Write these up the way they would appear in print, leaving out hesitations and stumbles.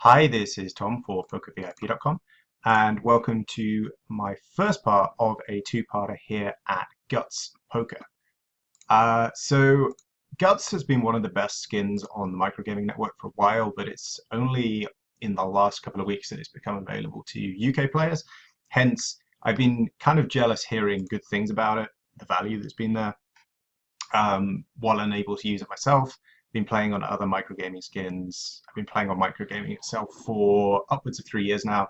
Hi, this is Tom for PokerVIP.com, and welcome to my first part of a two-parter here at Guts Poker. So Guts has been one of the best skins on the microgaming network for a while, but it's only in the last couple of weeks that it's become available to UK players. Hence, I've been kind of jealous hearing good things about it, the value that's been there, while unable to use it myself. Been playing on other microgaming skins. I've been playing on microgaming itself for upwards of 3 years now.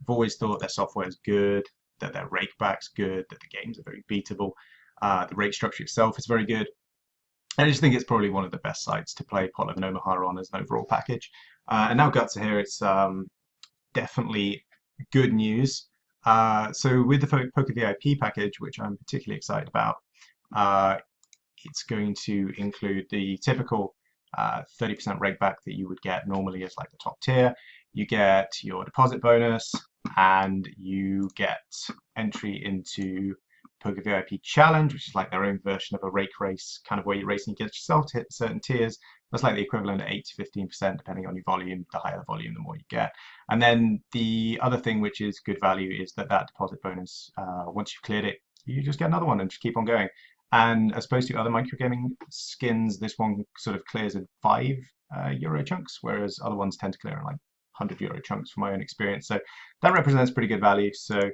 I've always thought their software is good, that their rakeback's good, that the games are very beatable. The rate structure itself is very good. I just think it's probably one of the best sites to play Pot and Omaha on as an overall package. And now Guts are here, it's definitely good news. So with the Poker VIP package, which I'm particularly excited about, it's going to include the typical 30% rakeback that you would get normally as like the top tier. You get your deposit bonus, and you get entry into Poker VIP Challenge, which is like their own version of a rake race, kind of where you're racing against yourself to hit certain tiers. That's like the equivalent of 8 to 15%, depending on your volume. The higher the volume, the more you get. And then the other thing, which is good value, is that deposit bonus, once you've cleared it, you just get another one and just keep on going. And as opposed to other microgaming skins, this one sort of clears in €5 chunks, whereas other ones tend to clear in like €100 chunks from my own experience. So that represents pretty good value. So as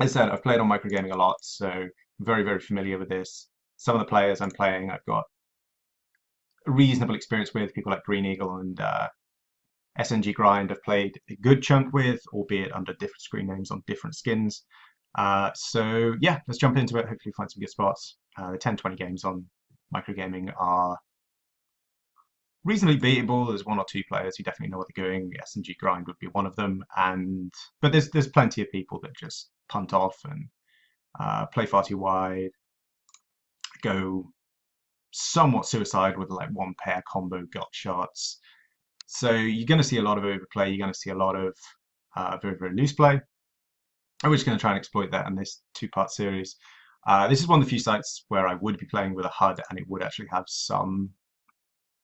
I said, I've played on microgaming a lot, so very, very familiar with this. Some of the players I'm playing, I've got a reasonable experience with. People like Green Eagle and SNG Grind I've played a good chunk with, albeit under different screen names on different skins. So yeah, let's jump into it. Hopefully find some good spots. The 10-20 games on microgaming are reasonably beatable. There's one or two players who definitely know what they're doing. SNG Grind would be one of them, but there's plenty of people that just punt off and play far too wide, go somewhat suicide with like one pair combo gut shots. So you're going to see a lot of overplay. You're going to see a lot of very, very loose play. I'm just going to try and exploit that in this two-part series. This is one of the few sites where I would be playing with a HUD and it would actually have some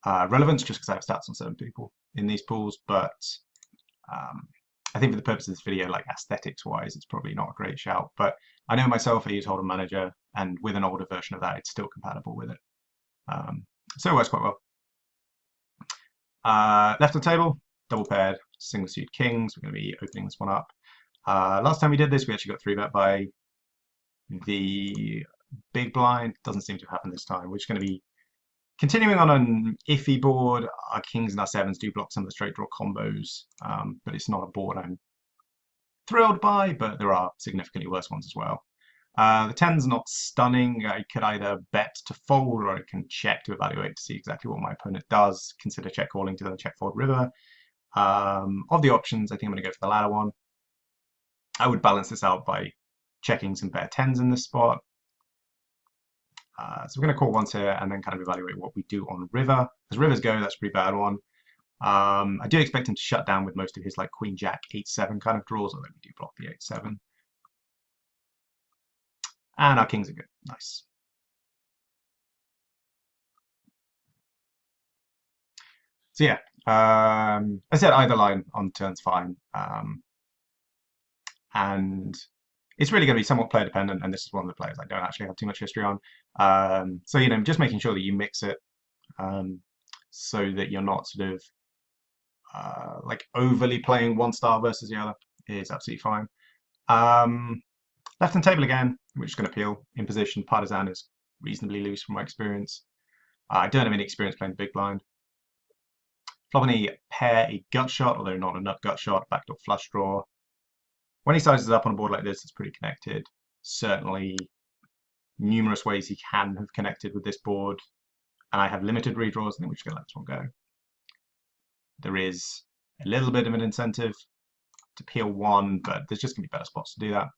relevance, just because I have stats on certain people in these pools. But I think for the purpose of this video, like aesthetics-wise, it's probably not a great shout. But I know myself, I use Hold'em Manager, and with an older version of that, it's still compatible with it. So it works quite well. Left on table, double paired, single suit kings. We're going to be opening this one up. Last time we did this, we actually got 3-bet by the big blind. Doesn't seem to have happened this time. We're just going to be continuing on an iffy board. Our kings and our sevens do block some of the straight draw combos, but it's not a board I'm thrilled by, but there are significantly worse ones as well. The 10's not stunning. I could either bet to fold, or I can check to evaluate to see exactly what my opponent does. Consider check calling to the check fold river. Of the options, I think I'm going to go for the latter one. I would balance this out by checking some better 10s in this spot. So we're going to call once here and then kind of evaluate what we do on river. As rivers go, that's a pretty bad one. I do expect him to shut down with most of his like Queen Jack 8-7 kind of draws, although we do block the 8-7. And our kings are good. Nice. So yeah, I said either line on turn's fine. And it's really going to be somewhat player dependent, and this is one of the players I don't actually have too much history on. So, you know, just making sure that you mix it so that you're not sort of like overly playing one style versus the other is absolutely fine. Left on table again, we're just going to peel in position. Partisan is reasonably loose from my experience. I don't have any experience playing big blind. Flopping a pair, a gut shot, although not a nut gut shot, backdoor flush draw. When he sizes up on a board like this, it's pretty connected. Certainly numerous ways he can have connected with this board. And I have limited redraws. I think we're just going to let this one go. There is a little bit of an incentive to peel one, but there's just going to be better spots to do that.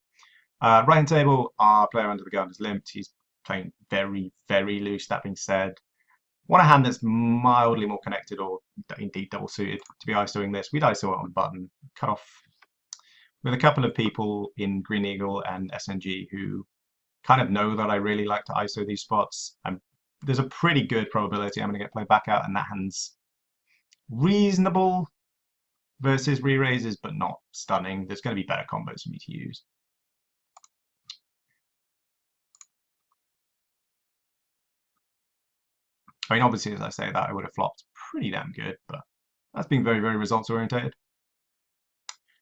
Right hand table, our player under the gun is limped. He's playing very, very loose. That being said, want a hand that's mildly more connected, or indeed double suited, to be ISOing this. We'd ISO it on the button, cut off with a couple of people in Green Eagle and SNG who kind of know that I really like to ISO these spots. There's a pretty good probability I'm going to get played back out, and that hand's reasonable. versus re-raises, but not stunning. There's going to be better combos for me to use. I mean, obviously, as I say that, I would have flopped pretty damn good, but that's been very, very results orientated.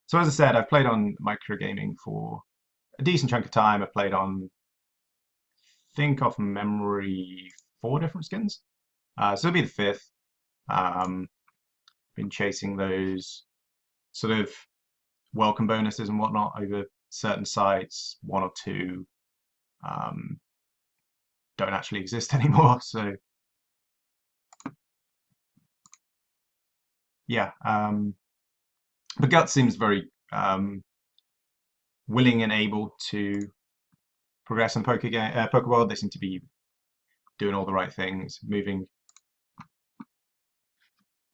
So as I said, I've played on micro gaming for a decent chunk of time. I've played on, think off memory, 4 different skins. So it'll be the 5th. Been chasing those sort of welcome bonuses and whatnot over certain sites. 1 or 2 don't actually exist anymore. So yeah, but Guts seems very willing and able to progress in poker world. They seem to be doing all the right things, moving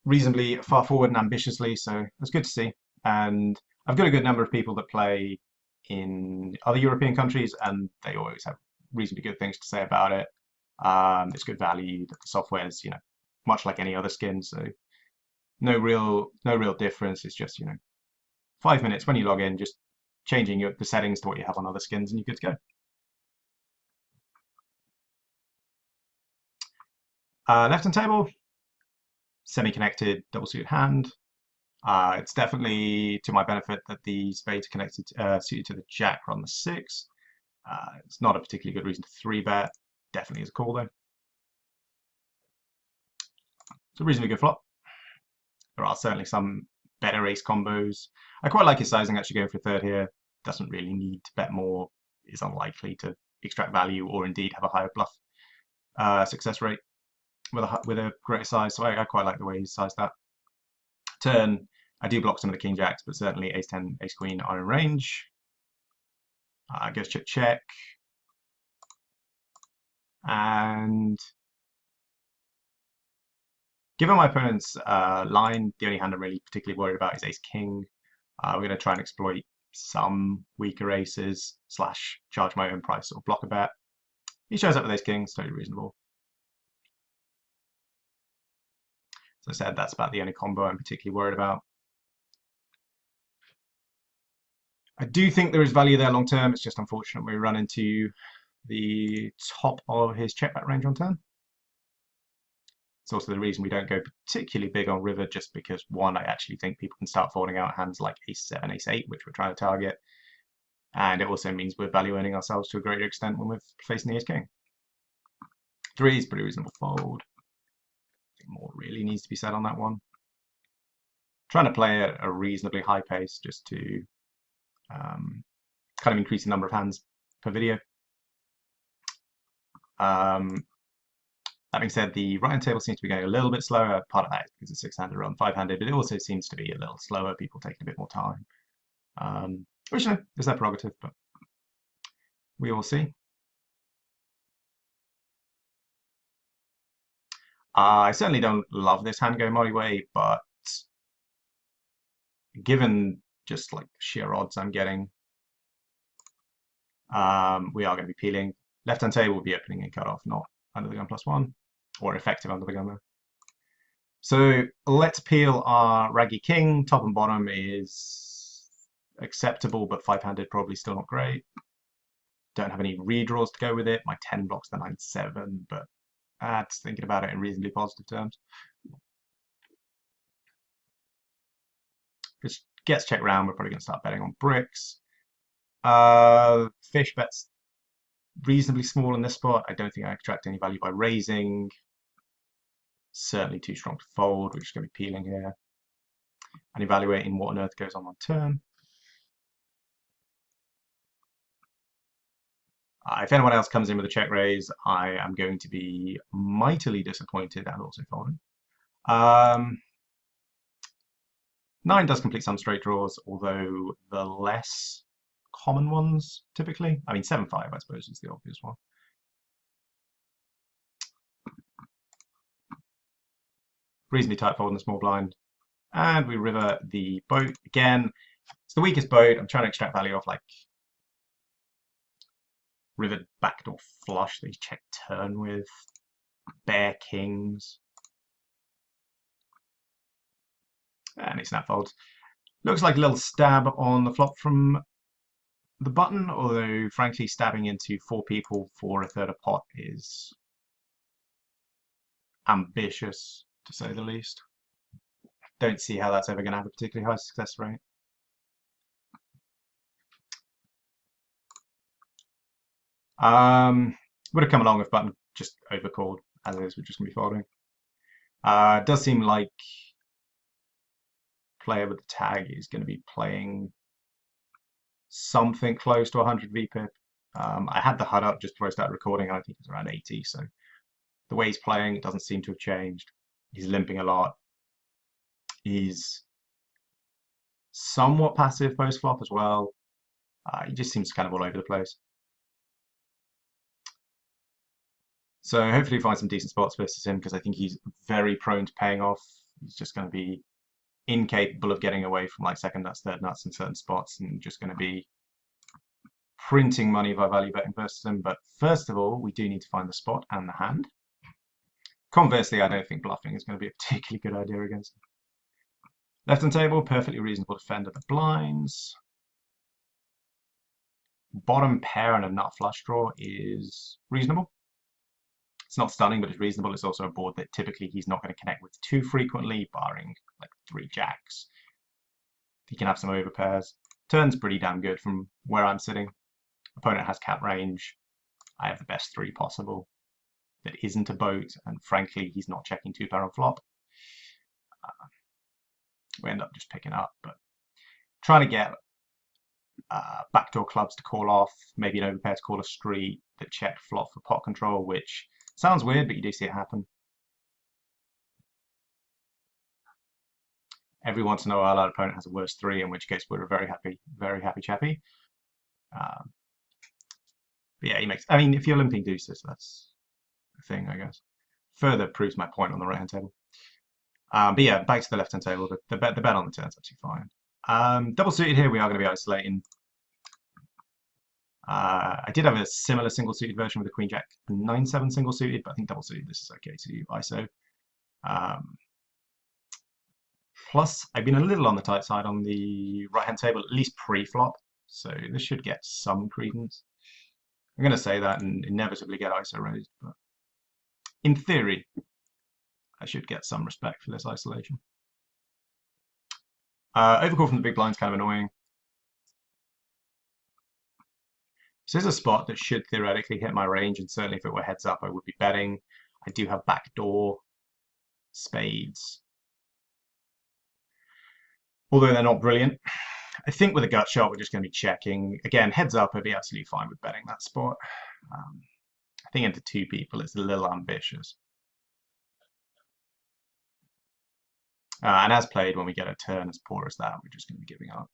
reasonably far forward and ambitiously. So it's good to see. And I've got a good number of people that play in other European countries, and they always have reasonably good things to say about it. It's good value. The software is, much like any other skin, so no real difference. It's just 5 minutes when you log in, just changing the settings to what you have on other skins, and you're good to go. Left-hand table, semi-connected double suited hand. It's definitely to my benefit that the spades are connected, suited to the jack on the 6. It's not a particularly good reason to 3-bet. Definitely is a call though. It's a reasonably good flop. There are certainly some better ace combos. I quite like his sizing actually going for a 3rd here. Doesn't really need to bet more. Is unlikely to extract value or indeed have a higher bluff success rate with a greater size. So I quite like the way he's sized that. Turn, I do block some of the king jacks, but certainly ace 10, ace queen are in range. Goes check check. And given my opponent's line, the only hand I'm really particularly worried about is ace king. We're going to try and exploit some weaker aces / charge my own price or block a bet. He shows up with ace kings, totally reasonable. As I said, that's about the only combo I'm particularly worried about. I do think there is value there long term. It's just unfortunate we run into the top of his check back range on turn. It's also the reason we don't go particularly big on river, just because, one, I actually think people can start folding out hands like ace 7, ace 8, which we're trying to target. And it also means we're value earning ourselves to a greater extent when we're facing the ace king. 3 is pretty reasonable fold. I think more really needs to be said on that one. Trying to play at a reasonably high pace just to kind of increase the number of hands per video. That being said, the right-hand table seems to be going a little bit slower. Part of that is because it's 6-handed rather than 5-handed, but it also seems to be a little slower, people taking a bit more time. Which is their prerogative, but we will see. I certainly don't love this hand going my way, but given just like sheer odds I'm getting, we are going to be peeling. Left-hand table will be opening and cut off, not under the gun +1, or effective under the gun though. So let's peel our raggy king. Top and bottom is acceptable, but 5-handed probably still not great. Don't have any redraws to go with it. My 10 blocks the 9-7, but that's thinking about it in reasonably positive terms. Just gets checked round. We're probably going to start betting on bricks. Fish bets reasonably small in this spot. I don't think I extract any value by raising. Certainly too strong to fold. We're just going to be peeling here and evaluating what on earth goes on turn. If anyone else comes in with a check raise, I am going to be mightily disappointed and also folding. 9 does complete some straight draws, although the less common ones typically. I mean, 7-5, I suppose, is the obvious one. Reasonably tight fold in the small blind. And we river the boat again. It's the weakest boat. I'm trying to extract value off like river backdoor flush that he's checked turn with. Bear kings. And he snap folds. Looks like a little stab on the flop from the button, although frankly stabbing into 4 people for a third of pot is ambitious, to say the least. Don't see how that's ever going to have a particularly high success rate. Would have come along if button just overcalled, as it is, we're just going to be folding. It does seem like player with the tag is going to be playing something close to 100 VPIP. I had the HUD up just before I started recording, and I think it's around 80, so the way he's playing, it doesn't seem to have changed. He's limping a lot. He's somewhat passive post-flop as well. He just seems kind of all over the place. So hopefully find some decent spots versus him, because I think he's very prone to paying off. He's just going to be incapable of getting away from like second nuts, third nuts in certain spots, and just going to be printing money by value betting versus him. But first of all, we do need to find the spot and the hand. Conversely, I don't think bluffing is going to be a particularly good idea against him. Left-hand table, perfectly reasonable defender the blinds. Bottom pair and a nut flush draw is reasonable. It's not stunning, but it's reasonable. It's also a board that typically he's not going to connect with too frequently, barring like 3 jacks. He can have some overpairs. Turn's pretty damn good from where I'm sitting. Opponent has cap range. I have the best 3 possible. That isn't a boat, and frankly, he's not checking 2-pair on flop. We end up just picking up, but trying to get backdoor clubs to call off, maybe an overpair to call a street that checked flop for pot control, which sounds weird, but you do see it happen. Every once in a while, our opponent has a worse 3, in which case we're a very happy chappy. But yeah, he makes. I mean, if you're limping deuces, that's a thing, I guess. Further proves my point on the right-hand table. But yeah, back to the left-hand table. The bet on the turn's actually fine. Double suited here, we are going to be isolating. I did have a similar single suited version with the Queen Jack 9-7 single suited, but I think double suited this is okay to ISO. Plus, I've been a little on the tight side on the right-hand table, at least pre-flop, so this should get some credence. I'm going to say that and inevitably get ISO raised, but in theory, I should get some respect for this isolation. Overcall from the big blind's kind of annoying. This is a spot that should theoretically hit my range, and certainly if it were heads up, I would be betting. I do have backdoor spades, although they're not brilliant. I think with a gut shot, we're just going to be checking. Again, heads up, I'd be absolutely fine with betting that spot. I think into 2 people, it's a little ambitious. And as played, when we get a turn as poor as that, we're just going to be giving up.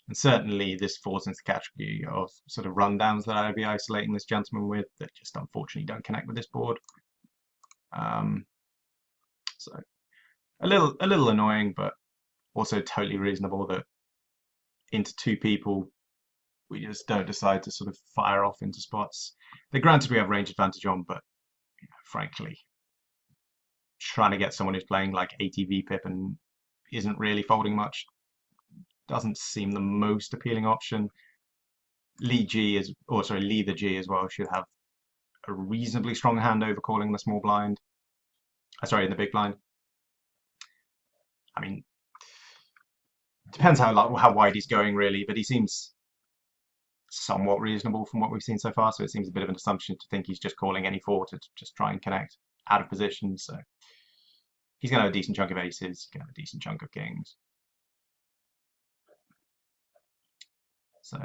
And certainly this falls into the category of sort of rundowns that I'd be isolating this gentleman with that just unfortunately don't connect with this board. So a little annoying, but also totally reasonable that into 2 people, we just don't decide to sort of fire off into spots that granted we have range advantage on, but you know, frankly, trying to get someone who's playing like 80 VPIP and isn't really folding much doesn't seem the most appealing option. Lee the G as well should have a reasonably strong hand over calling the small blind. Sorry, in the big blind. I mean, depends how wide he's going really, but he seems somewhat reasonable from what we've seen so far. So it seems a bit of an assumption to think he's just calling any 4 to just try and connect out of position. So he's going to have a decent chunk of aces. He's going to have a decent chunk of kings. So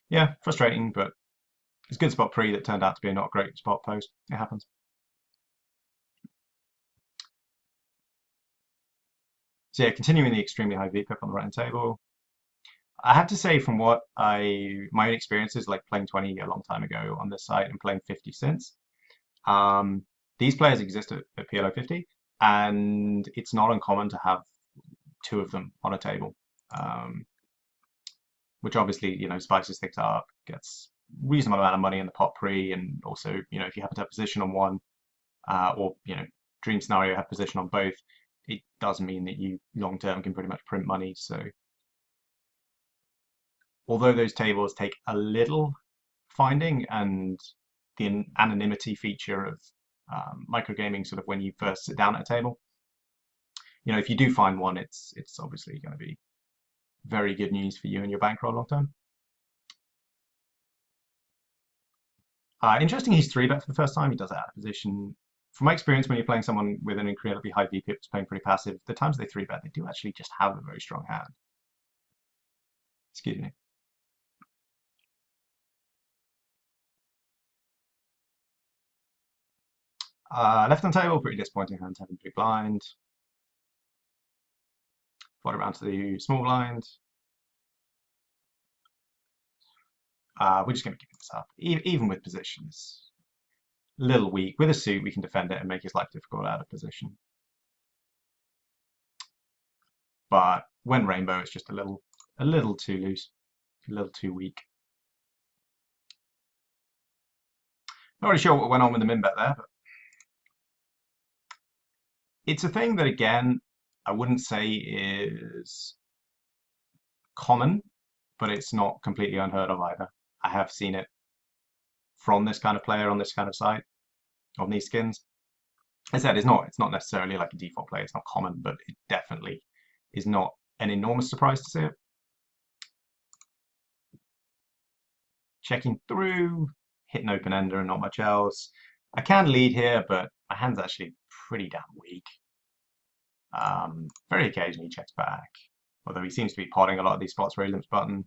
yeah, frustrating, but it's a good spot pre that turned out to be a not great spot post. It happens. So yeah, continuing the extremely high VPIP on the right-hand table. I have to say from what my own experiences, like playing 20 a long time ago on this site and playing 50 since, these players exist at PLO 50, and it's not uncommon to have 2 of them on a table. Which obviously, you know, spices things up, gets reasonable amount of money in the pot pre, and also, you know, if you happen to have position on one, or, you know, dream scenario have position on both, it does mean that you long term can pretty much print money. So although those tables take a little finding, and the anonymity feature of microgaming, sort of when you first sit down at a table, if you do find one, it's obviously going to be very good news for you and your bankroll long term. Interesting, he's 3-bet for the first time. He does it out of position. From my experience, when you're playing someone with an incredibly high VP that's playing pretty passive, the times they 3-bet, they do actually just have a very strong hand. Excuse me. Left on table, pretty disappointing hand, having big blind. Fought around to the small blind. We're just going to keep this up, even with positions. A little weak. With a suit, we can defend it and make his life difficult out of position. But when rainbow, it's just a little too loose, a little too weak. Not really sure what went on with the min bet there, but it's a thing that, again, I wouldn't say is common, but it's not completely unheard of either. I have seen it from this kind of player on this kind of site, on these skins. As I said, it's not necessarily like a default play. It's not common, but it definitely is not an enormous surprise to see it. Checking through, hit an open ender and not much else. I can lead here, but my hand's actually pretty damn weak. Very occasionally he checks back, although he seems to be potting a lot of these spots where he limps button.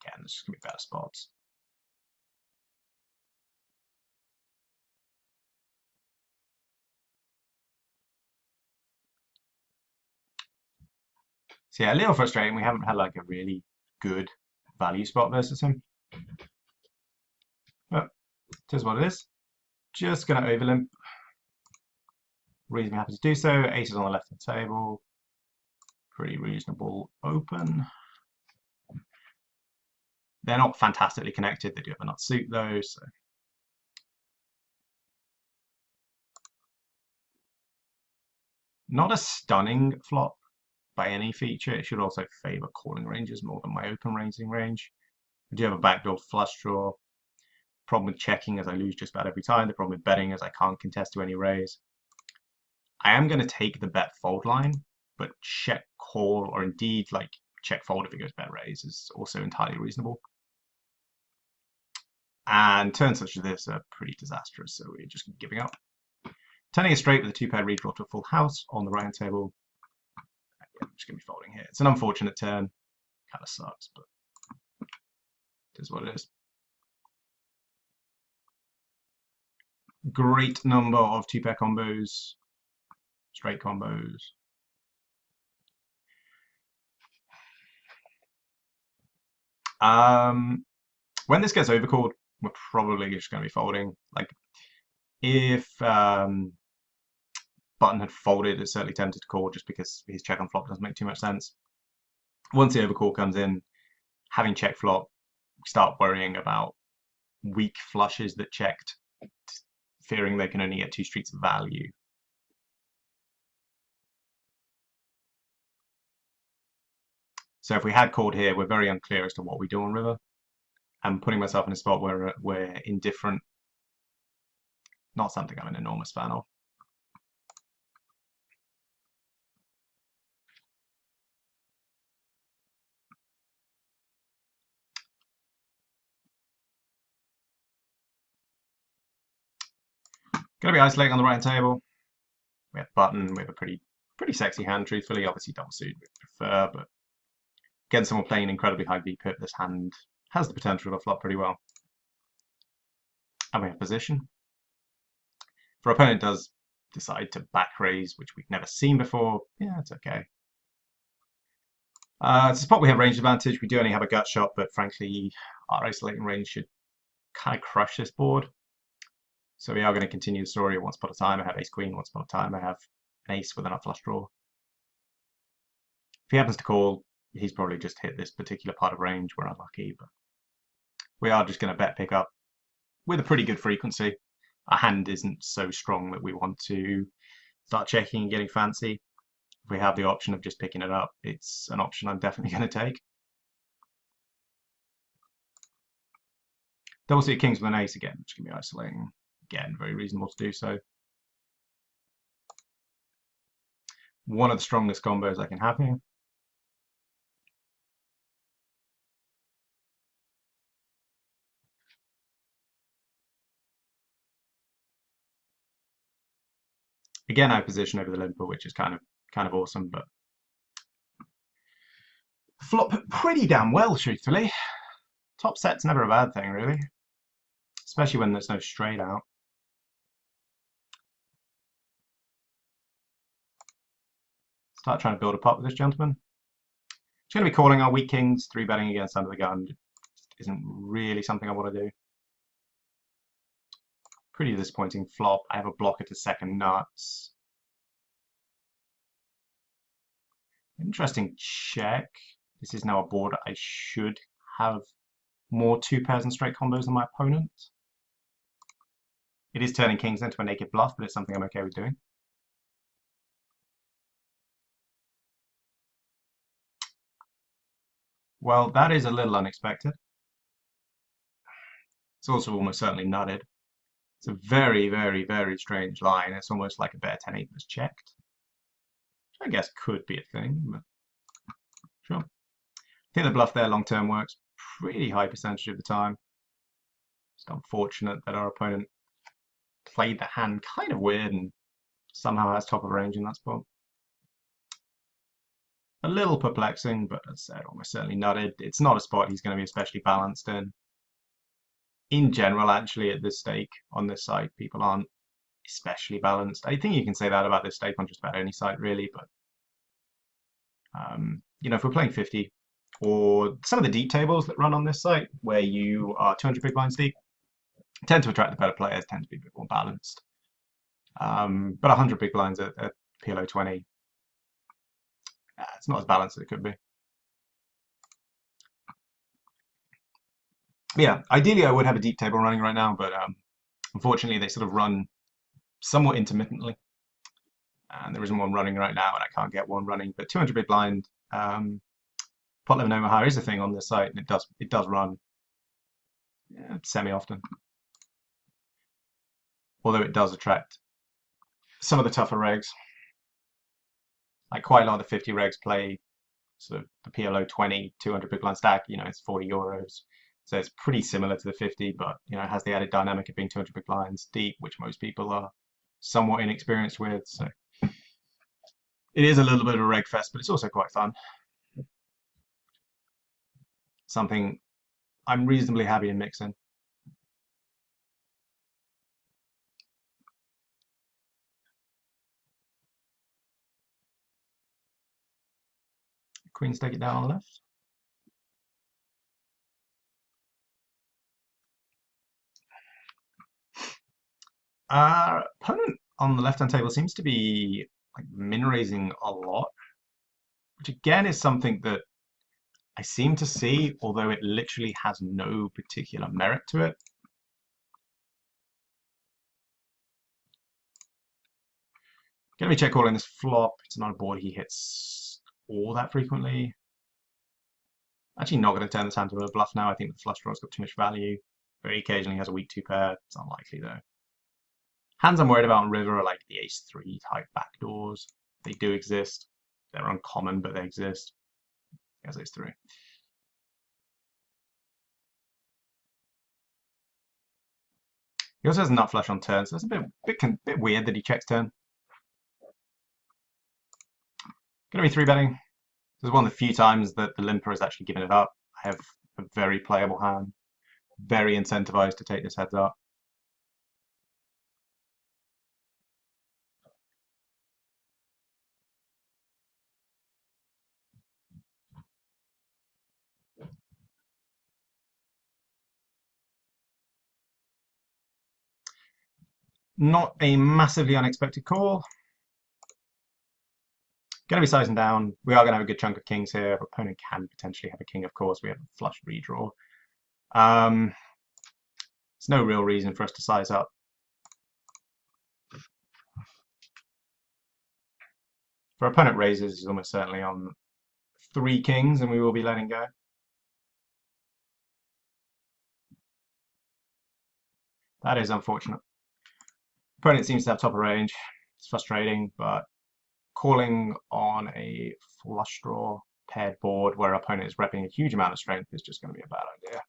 Again, there's just going to be better spots. So yeah, a little frustrating. We haven't had like a really good value spot versus him. But it is what it is. Just going to overlimp. Reasonably happy to do so. Aces on the left of the table. Pretty reasonable open. They're not fantastically connected. They do have a nut suit though, so. Not a stunning flop by any feature. It should also favor calling ranges more than my open raising range. I do have a backdoor flush draw. Problem with checking is I lose just about every time. The problem with betting is I can't contest to any raise. I am going to take the bet fold line, but check call, or indeed like check fold if it goes bet raise, is also entirely reasonable. And turns such as this are pretty disastrous, so we're just giving up. Turning it straight with a 2-pair redraw to a full house on the right hand table. Yeah, I'm just going to be folding here. It's an unfortunate turn. Kind of sucks, but it is what it is. Great number of 2-pair combos, straight combos. When this gets overcalled, we're probably just going to be folding. Like, if Button had folded, it's certainly tempted to call just because his check on flop doesn't make too much sense. Once the overcall comes in, having check flop, start worrying about weak flushes that checked, fearing they can only get 2 streets of value. So if we had called here, we're very unclear as to what we do on river. I'm putting myself in a spot where we're indifferent. Not something I'm an enormous fan of. Going to be isolating on the right hand table. We have button. We have a pretty sexy hand, truthfully. Obviously double suit we prefer, but against someone playing an incredibly high VPIP, this hand has the potential to flop pretty well. And we have position. If our opponent does decide to back raise, which we've never seen before, yeah, it's okay. It's a spot we have range advantage. We do only have a gut shot, but frankly, our isolating range should kind of crush this board. So we are going to continue the story. Once upon a time, I have ace queen. Once upon a time, I have an ace with an up flush draw. If he happens to call, he's probably just hit this particular part of range. We're unlucky, but we are just going to bet pick up with a pretty good frequency. Our hand isn't so strong that we want to start checking and getting fancy. If we have the option of just picking it up, it's an option I'm definitely going to take. Double suited kings with an ace again, which can be isolating. Again, very reasonable to do so. One of the strongest combos I can have here. Again, I have position over the limper, which is kind of awesome, but flop pretty damn well, truthfully. Top set's never a bad thing, really, especially when there's no straight out. Start trying to build a pot with this gentleman. It's going to be calling our weak kings, 3-betting against under the gun. Isn't really something I want to do. Pretty disappointing flop. I have a blocker to second nuts. Interesting check. This is now a board I should have more 2 pairs and straight combos than my opponent. It is turning kings into a naked bluff, but it's something I'm okay with doing. Well, that is a little unexpected. It's also almost certainly nutted. It's a very, very, very strange line. It's almost like a bear 10-8 was checked. Which I guess could be a thing, but sure. I think the bluff there long term works pretty high percentage of the time. It's unfortunate that our opponent played the hand kind of weird and somehow has top of range in that spot. A little perplexing, but as I said, almost certainly nutted. It's not a spot he's going to be especially balanced in. In general, actually, at this stake on this site, people aren't especially balanced. I think you can say that about this stake on just about any site, really, but you know, if we're playing 50, or some of the deep tables that run on this site, where you are 200 big blinds deep, tend to attract the better players, tend to be a bit more balanced. But 100 big blinds at PLO 20, it's not as balanced as it could be. Yeah, ideally I would have a deep table running right now, but unfortunately they sort of run somewhat intermittently. And there isn't one running right now, and I can't get one running. But 200 big blind, pot level in Omaha is a thing on this site, and it does run semi-often. Although it does attract some of the tougher regs. Like quite a lot of the 50 regs play sort of the PLO 20, 200 big blind stack, you know, it's 40 euros. So it's pretty similar to the 50, but you know, it has the added dynamic of being 200 big blinds deep, which most people are somewhat inexperienced with. So it is a little bit of a reg fest, but it's also quite fun. Something I'm reasonably happy in mixing. Queens take it down on the left. Our opponent on the left-hand table seems to be like min raising a lot, which again is something that I seem to see, although it literally has no particular merit to it. Gonna be check calling this flop. It's not a board he hits all that frequently. Actually not going to turn this hand to a bluff now. I think the flush draw's got too much value. Very occasionally has a weak 2-pair. It's unlikely though. Hands I'm worried about on river are like the ace-3 type backdoors. They do exist. They're uncommon, but they exist. Here's ace-3. He also has a nut flush on turn, so it's a bit weird that he checks turn. Gonna be 3-betting. This is one of the few times that the limper has actually given it up. I have a very playable hand. Very incentivized to take this heads up. Not a massively unexpected call. Going to be sizing down. We are going to have a good chunk of kings here. Our opponent can potentially have a king, of course. We have a flush redraw. There's no real reason for us to size up. If our opponent raises, he's almost certainly on 3 kings, and we will be letting go. That is unfortunate. Opponent seems to have top of range. It's frustrating, but calling on a flush draw paired board where our opponent is repping a huge amount of strength is just going to be a bad idea.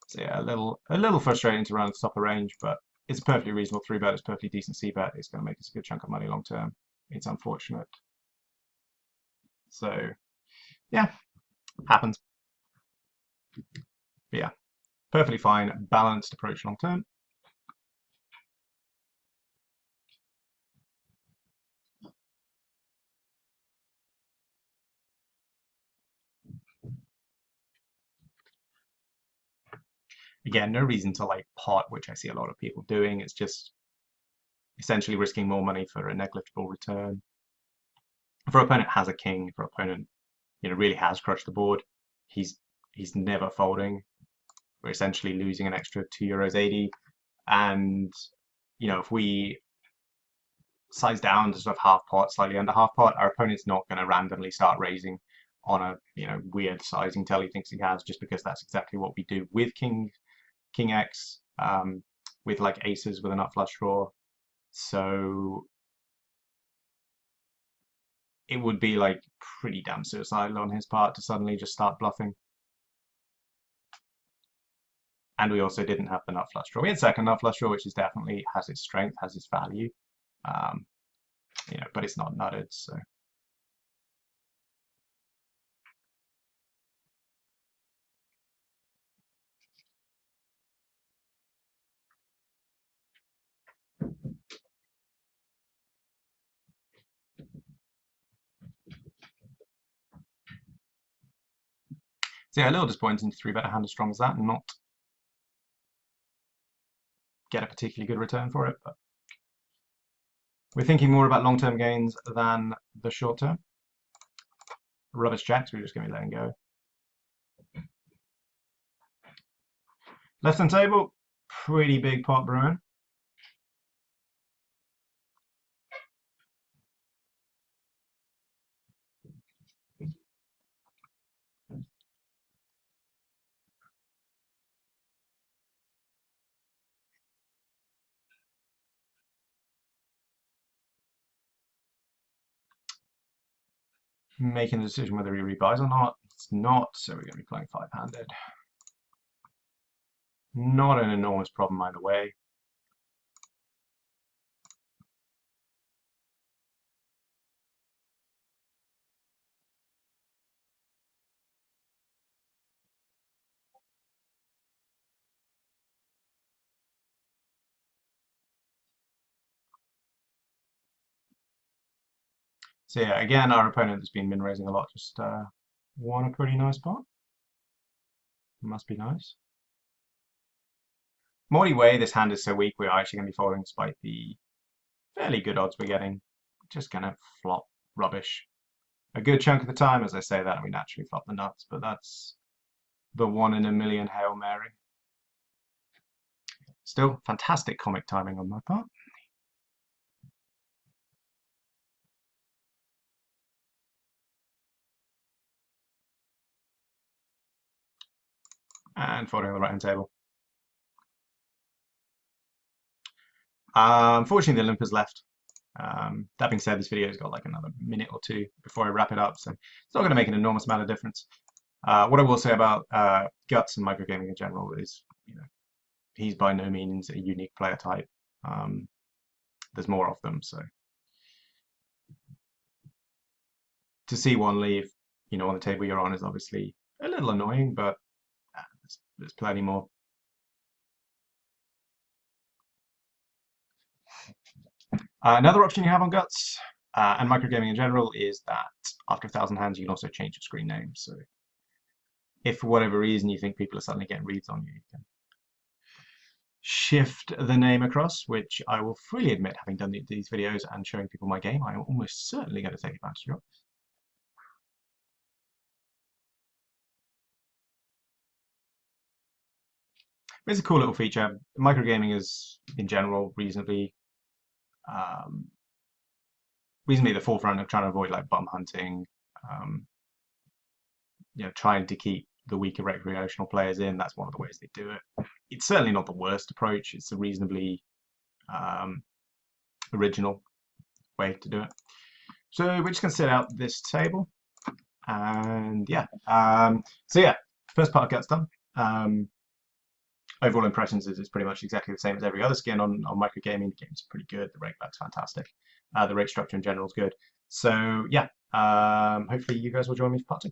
So yeah, a little frustrating to run at the top of range, but it's a perfectly reasonable 3-bet. It's a perfectly decent c-bet. It's going to make us a good chunk of money long term. It's unfortunate. So yeah, happens. But yeah, perfectly fine, balanced approach long term. Again, no reason to like pot, which I see a lot of people doing. It's just essentially risking more money for a negligible return. If our opponent has a king, if our opponent, really has crushed the board, he's never folding. We're essentially losing an extra €2.80, and if we size down to sort of half pot, slightly under half pot, our opponent's not going to randomly start raising on a weird sizing tell he thinks he has, just because that's exactly what we do with king X, with like aces with a nut flush draw. So it would be like pretty damn suicidal on his part to suddenly just start bluffing. And we also didn't have the nut flush draw. We had second nut flush draw, which is definitely has its strength, has its value, but it's not nutted. So yeah, a little disappointing to 3-bet a hand as strong as that and not get a particularly good return for it. But we're thinking more about long-term gains than the short-term. Rubbish jacks, we're just going to be letting go. Left-hand table, pretty big pot brewing. Making the decision whether he rebuys or not. It's not, so we're going to be playing 5-handed. Not an enormous problem either way. So yeah, again, our opponent has been min-raising a lot, just won a pretty nice pot. Must be nice. More way, this hand is so weak, we're actually going to be folding despite the fairly good odds we're getting. Just going to flop rubbish. A good chunk of the time, as I say that, we naturally flop the nuts, but that's the 1 in a million Hail Mary. Still, fantastic comic timing on my part. And folding on the right-hand table. Unfortunately, the limp has left. That being said, this video has got like another minute or two before I wrap it up, so it's not going to make an enormous amount of difference. What I will say about Guts and microgaming in general is, he's by no means a unique player type. There's more of them, so to see one leave, on the table you're on is obviously a little annoying, but there's plenty more. Another option you have on Guts and microgaming in general is that after 1,000 hands, you can also change your screen name. So if for whatever reason you think people are suddenly getting reads on you, you can shift the name across, which I will freely admit, having done these videos and showing people my game, I am almost certainly going to take advantage of. It's a cool little feature. Microgaming is, in general, um, reasonably at the forefront of trying to avoid like bum hunting. Um, trying to keep the weaker recreational players in. That's one of the ways they do it. It's certainly not the worst approach. It's a reasonably um, original way to do it. So we're just going to set out this table, and yeah. So yeah, first part of Guts done. Overall impressions is pretty much exactly the same as every other skin on microgaming. The game's pretty good. The rate back's fantastic. The rate structure in general is good. So yeah, hopefully you guys will join me for part two.